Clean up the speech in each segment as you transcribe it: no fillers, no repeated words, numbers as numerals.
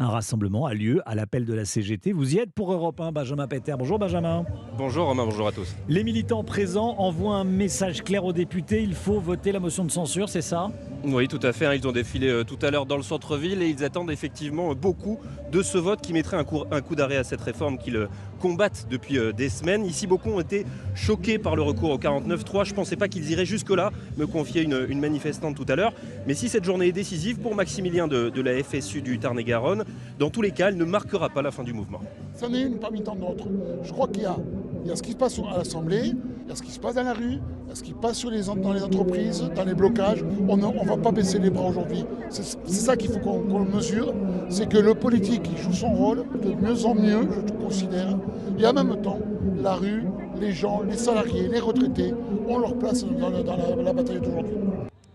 Un rassemblement a lieu à l'appel de la CGT. Vous y êtes pour Europe 1, Benjamin Peter. Bonjour Benjamin. Bonjour Romain, bonjour à tous. Les militants présents envoient un message clair aux députés. Il faut voter la motion de censure, c'est ça? Oui, tout à fait, ils ont défilé tout à l'heure dans le centre-ville et ils attendent effectivement beaucoup de ce vote qui mettrait un coup d'arrêt à cette réforme qu'ils combattent depuis des semaines. Ici, beaucoup ont été choqués par le recours au 49.3. Je ne pensais pas qu'ils iraient jusque-là, me confiait une manifestante tout à l'heure. Mais si cette journée est décisive pour Maximilien de la FSU du Tarn-et-Garonne, dans tous les cas, elle ne marquera pas la fin du mouvement. C'en est une parmi tant d'autres. Je crois qu'il y a ce qui se passe à l'Assemblée, il y a ce qui se passe dans la rue, il y a ce qui se passe dans les entreprises, dans les blocages. On ne va pas baisser les bras aujourd'hui. C'est ça qu'il faut qu'on mesure, c'est que le politique il joue son rôle de mieux en mieux, je considère. Et en même temps, la rue, les gens, les salariés, les retraités ont leur place dans la bataille d'aujourd'hui.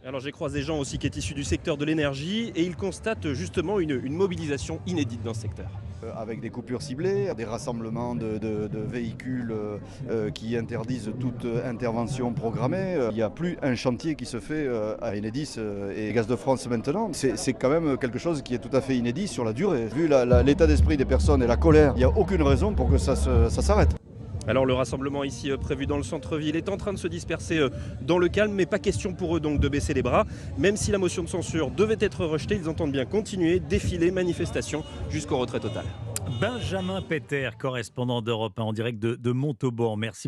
Alors j'ai croisé des gens aussi qui est issu du secteur de l'énergie et ils constatent justement une mobilisation inédite dans ce secteur. Avec des coupures ciblées, des rassemblements de véhicules qui interdisent toute intervention programmée. Il n'y a plus un chantier qui se fait à Enedis et Gaz de France maintenant. C'est quand même quelque chose qui est tout à fait inédit sur la durée. Vu l'état d'esprit des personnes et la colère, il n'y a aucune raison pour que ça s'arrête. Alors le rassemblement ici prévu dans le centre-ville est en train de se disperser dans le calme, mais pas question pour eux donc de baisser les bras. Même si la motion de censure devait être rejetée, ils entendent bien continuer, défiler, manifestation jusqu'au retrait total. Benjamin Peter, correspondant d'Europe 1 en direct de Montauban. Merci beaucoup.